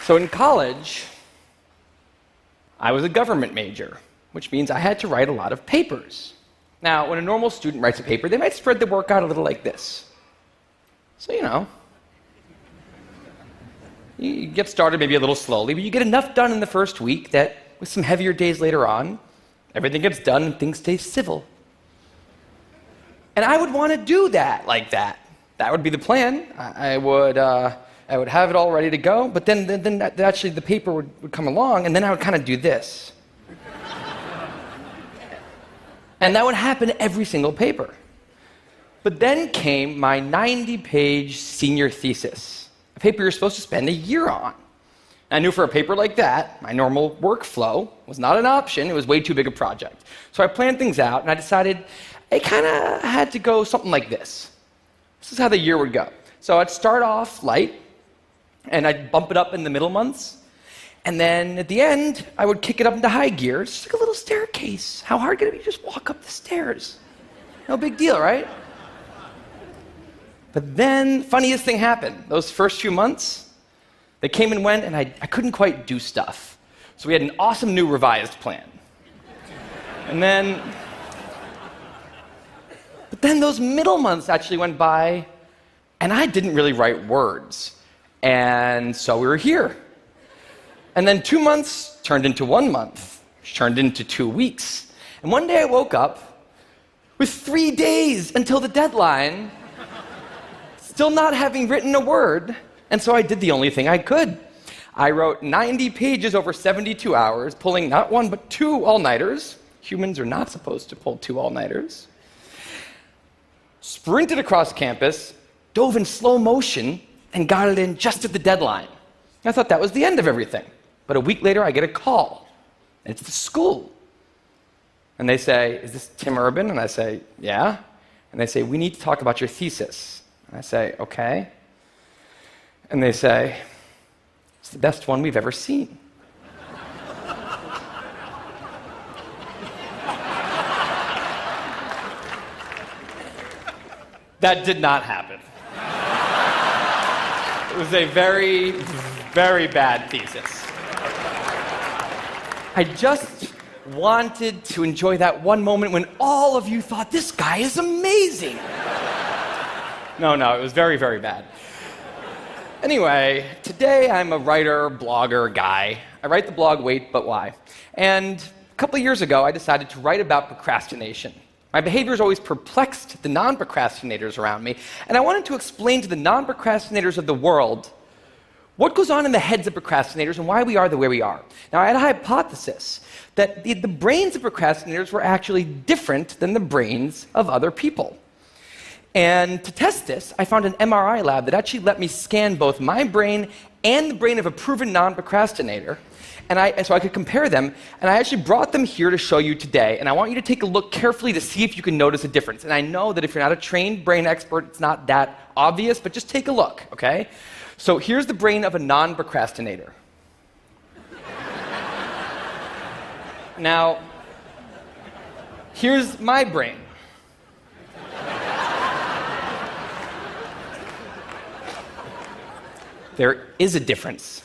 So in college, I was a government major, which means I had to write a lot of papers. Now, when a normal student writes a paper, they might spread the work out a little like this. So, you get started maybe a little slowly, but you get enough done in the first week that with some heavier days later on, everything gets done and things stay civil. And I would want to do that like that. That would be the plan. I would have it all ready to go, but then actually the paper would come along, and then I would kind of do this. And that would happen every single paper. But then came my 90-page senior thesis, a paper you're supposed to spend a year on. And I knew for a paper like that, my normal workflow was not an option. It was way too big a project. So I planned things out, and I decided I kind of had to go something like this. This is how the year would go. So I'd start off light, and I'd bump it up in the middle months. And then at the end, I would kick it up into high gear. It's just like a little staircase. How hard could it be to just walk up the stairs? No big deal, right? But then, funniest thing happened. Those first few months, they came and went, and I couldn't quite do stuff. So we had an awesome new revised plan. But then those middle months actually went by, and I didn't really write words. And so we were here. And then 2 months turned into 1 month, which turned into 2 weeks. And one day I woke up with 3 days until the deadline, still not having written a word, and so I did the only thing I could. I wrote 90 pages over 72 hours, pulling not one but 2 all-nighters. Humans are not supposed to pull 2 all-nighters. Sprinted across campus, dove in slow motion, and got it in just at the deadline. I thought that was the end of everything. But a week later, I get a call. And it's the school. And they say, "Is this Tim Urban?" And I say, "Yeah." And they say, "We need to talk about your thesis." And I say, "Okay." And they say, "It's the best one we've ever seen." That did not happen. It was a very, very bad thesis. I just wanted to enjoy that one moment when all of you thought, "This guy is amazing." No, it was very, very bad. Anyway, today I'm a writer, blogger guy. I write the blog Wait, But Why? And a couple of years ago, I decided to write about procrastination. My behavior has always perplexed the non-procrastinators around me, and I wanted to explain to the non-procrastinators of the world what goes on in the heads of procrastinators and why we are the way we are. Now, I had a hypothesis that the brains of procrastinators were actually different than the brains of other people. And to test this, I found an MRI lab that actually let me scan both my brain and the brain of a proven non-procrastinator, so I could compare them, and I actually brought them here to show you today, and I want you to take a look carefully to see if you can notice a difference. And I know that if you're not a trained brain expert, it's not that obvious, but just take a look, okay? So here's the brain of a non-procrastinator. Now, here's my brain. There is a difference.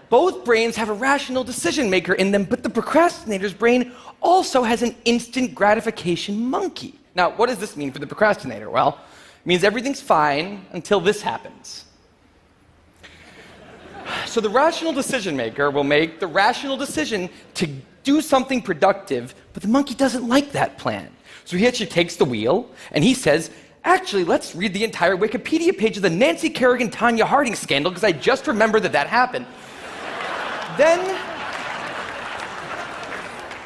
Both brains have a rational decision maker in them, but the procrastinator's brain also has an instant gratification monkey. Now, what does this mean for the procrastinator? Well, it means everything's fine until this happens. So the rational decision maker will make the rational decision to do something productive, but the monkey doesn't like that plan. So he actually takes the wheel, and he says, "Actually, let's read the entire Wikipedia page of the Nancy Kerrigan-Tanya Harding scandal, because I just remembered that happened. Then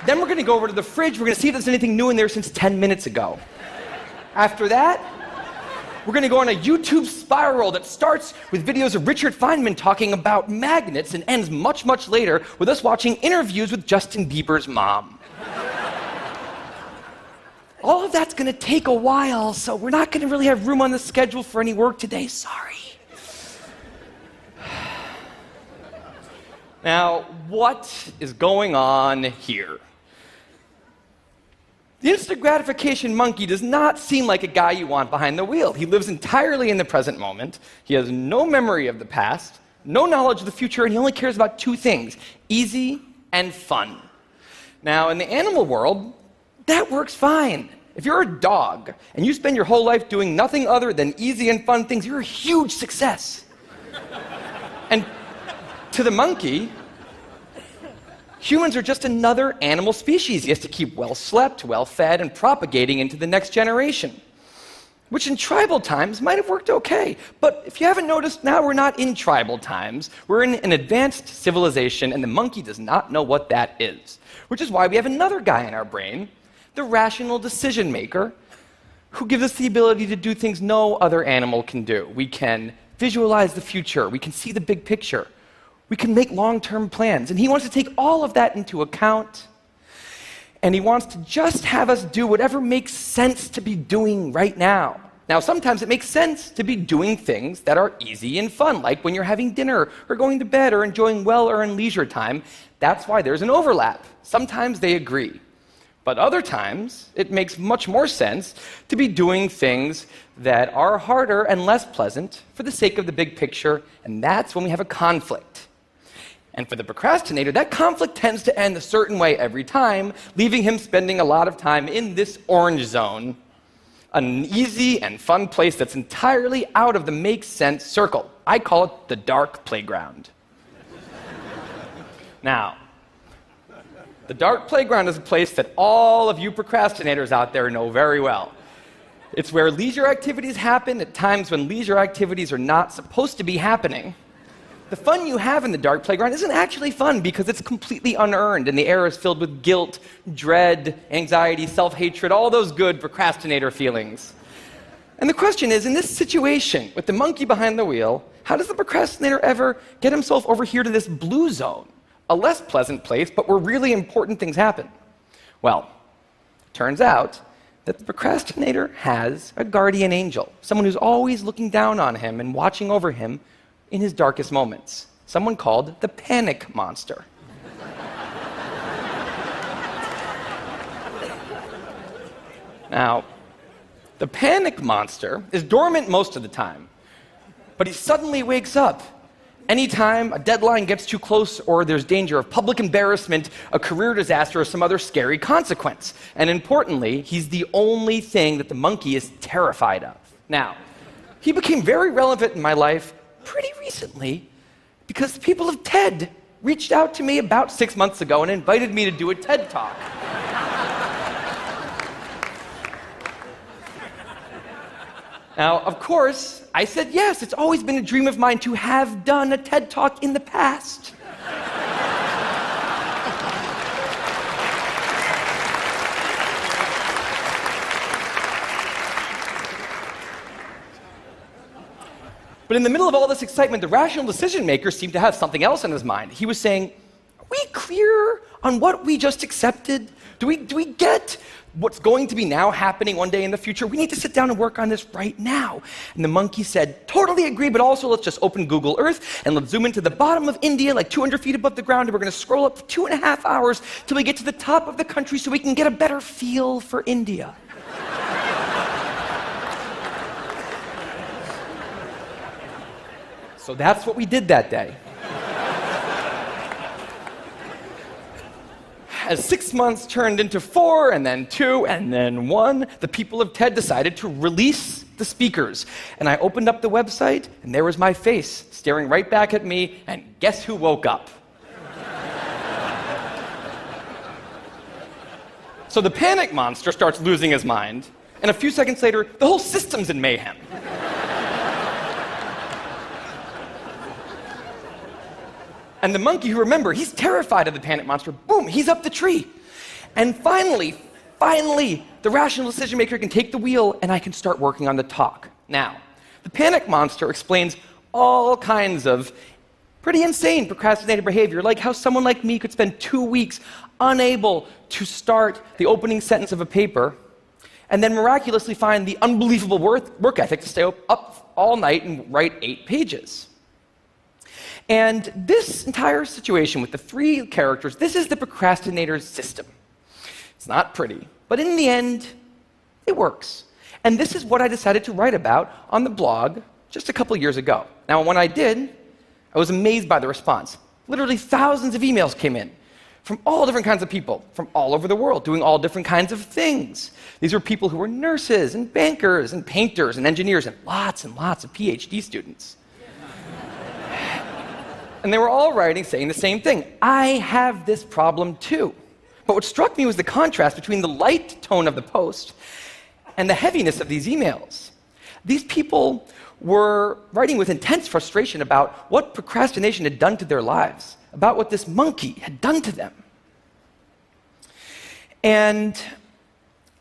we're going to go over to the fridge. We're going to see if there's anything new in there since 10 minutes ago. After that, we're going to go on a YouTube spiral that starts with videos of Richard Feynman talking about magnets and ends much, much later with us watching interviews with Justin Bieber's mom. All of that's going to take a while, so we're not going to really have room on the schedule for any work today. Sorry. Now, what is going on here? The instant gratification monkey does not seem like a guy you want behind the wheel. He lives entirely in the present moment. He has no memory of the past, no knowledge of the future, and he only cares about two things: easy and fun. Now, in the animal world, that works fine. If you're a dog and you spend your whole life doing nothing other than easy and fun things, you're a huge success. And to the monkey, humans are just another animal species he has to keep well slept, well fed, and propagating into the next generation, which in tribal times might have worked okay. But if you haven't noticed, now we're not in tribal times. We're in an advanced civilization, and the monkey does not know what that is, which is why we have another guy in our brain, the rational decision maker, who gives us the ability to do things no other animal can do. We can visualize the future. We can see the big picture. We can make long-term plans. And he wants to take all of that into account. And he wants to just have us do whatever makes sense to be doing right now. Now, sometimes it makes sense to be doing things that are easy and fun, like when you're having dinner or going to bed or enjoying well-earned leisure time. That's why there's an overlap. Sometimes they agree. But other times, it makes much more sense to be doing things that are harder and less pleasant for the sake of the big picture, and that's when we have a conflict. And for the procrastinator, that conflict tends to end a certain way every time, leaving him spending a lot of time in this orange zone, an easy and fun place that's entirely out of the makes sense circle. I call it the dark playground. Now, the dark playground is a place that all of you procrastinators out there know very well. It's where leisure activities happen at times when leisure activities are not supposed to be happening. The fun you have in the dark playground isn't actually fun because it's completely unearned and the air is filled with guilt, dread, anxiety, self-hatred, all those good procrastinator feelings. And the question is, in this situation with the monkey behind the wheel, how does the procrastinator ever get himself over here to this blue zone? A less pleasant place, but where really important things happen? Well, it turns out that the procrastinator has a guardian angel, someone who's always looking down on him and watching over him in his darkest moments, someone called the panic monster. Now, the panic monster is dormant most of the time, but he suddenly wakes up anytime a deadline gets too close or there's danger of public embarrassment, a career disaster, or some other scary consequence. And importantly, he's the only thing that the monkey is terrified of. Now, he became very relevant in my life pretty recently because the people of TED reached out to me about 6 months ago and invited me to do a TED Talk. Now, of course, I said yes. It's always been a dream of mine to have done a TED Talk in the past. But in the middle of all this excitement, the rational decision maker seemed to have something else in his mind. He was saying, are we clear on what we just accepted? Do we get what's going to be now happening one day in the future? We need to sit down and work on this right now. And the monkey said, totally agree, but also let's just open Google Earth and let's zoom into the bottom of India, like 200 feet above the ground, and we're going to scroll up for 2.5 hours till we get to the top of the country so we can get a better feel for India. So that's what we did that day. As 6 months turned into 4, and then 2, and then 1, the people of TED decided to release the speakers. And I opened up the website, and there was my face staring right back at me, and guess who woke up? So the panic monster starts losing his mind, and a few seconds later, the whole system's in mayhem. And the monkey, who, remember, he's terrified of the panic monster, boom, he's up the tree. And finally, the rational decision maker can take the wheel and I can start working on the talk. Now, the panic monster explains all kinds of pretty insane procrastinator behavior, like how someone like me could spend 2 weeks unable to start the opening sentence of a paper and then miraculously find the unbelievable work ethic to stay up all night and write 8 pages. And this entire situation with the 3 characters, this is the procrastinator's system. It's not pretty, but in the end, it works. And this is what I decided to write about on the blog just a couple years ago. Now, when I did, I was amazed by the response. Literally thousands of emails came in from all different kinds of people, from all over the world, doing all different kinds of things. These were people who were nurses and bankers and painters and engineers and lots of PhD students. And they were all writing saying the same thing. I have this problem too. But what struck me was the contrast between the light tone of the post and the heaviness of these emails. These people were writing with intense frustration about what procrastination had done to their lives, about what this monkey had done to them. And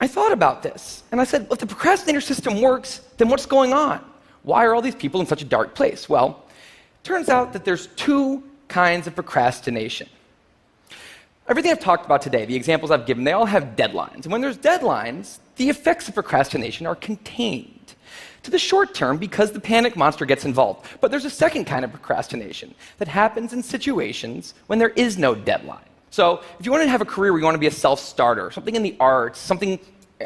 I thought about this, and I said, if the procrastinator system works, then what's going on? Why are all these people in such a dark place? Well, it turns out that there's two kinds of procrastination. Everything I've talked about today, the examples I've given, they all have deadlines. And when there's deadlines, the effects of procrastination are contained to the short term because the panic monster gets involved. But there's a second kind of procrastination that happens in situations when there is no deadline. So if you want to have a career where you want to be a self-starter, something in the arts, something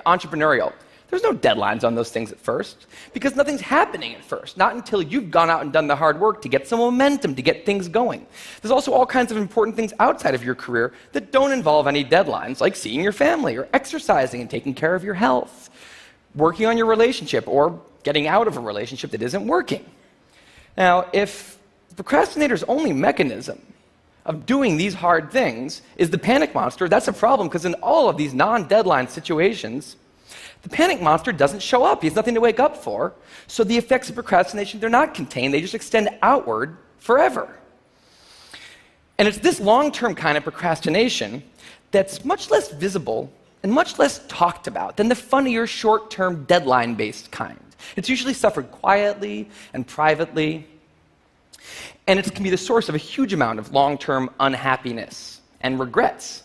entrepreneurial, there's no deadlines on those things at first because nothing's happening at first, not until you've gone out and done the hard work to get some momentum, to get things going. There's also all kinds of important things outside of your career that don't involve any deadlines, like seeing your family or exercising and taking care of your health, working on your relationship, or getting out of a relationship that isn't working. Now, if the procrastinator's only mechanism of doing these hard things is the panic monster, that's a problem because in all of these non-deadline situations, the panic monster doesn't show up. He has nothing to wake up for. So the effects of procrastination, they're not contained. They just extend outward forever. And it's this long-term kind of procrastination that's much less visible and much less talked about than the funnier, short-term, deadline-based kind. It's usually suffered quietly and privately, and it can be the source of a huge amount of long-term unhappiness and regrets.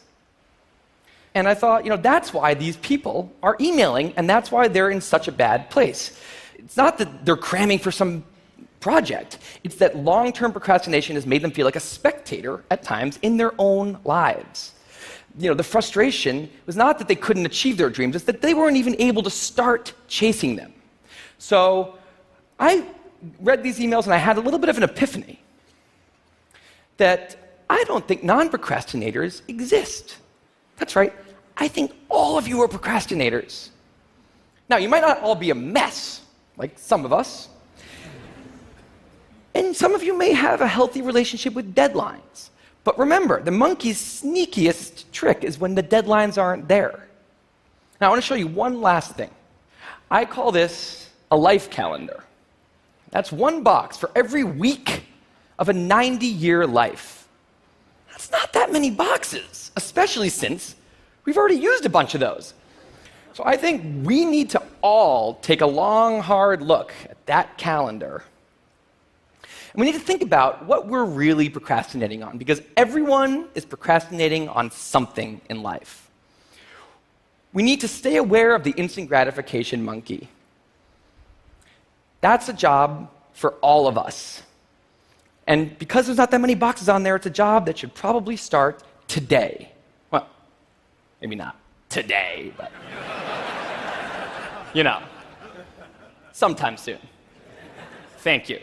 And I thought, that's why these people are emailing, and that's why they're in such a bad place. It's not that they're cramming for some project. It's that long-term procrastination has made them feel like a spectator at times in their own lives. The frustration was not that they couldn't achieve their dreams, it's that they weren't even able to start chasing them. So I read these emails and I had a little bit of an epiphany that I don't think non-procrastinators exist. That's right. I think all of you are procrastinators. Now, you might not all be a mess, like some of us. And some of you may have a healthy relationship with deadlines. But remember, the monkey's sneakiest trick is when the deadlines aren't there. Now, I want to show you one last thing. I call this a life calendar. That's one box for every week of a 90-year life. That's not that many boxes, especially since we've already used a bunch of those. So I think we need to all take a long, hard look at that calendar. And we need to think about what we're really procrastinating on, because everyone is procrastinating on something in life. We need to stay aware of the instant gratification monkey. That's a job for all of us. And because there's not that many boxes on there, it's a job that should probably start today. Well, maybe not today, but sometime soon. Thank you.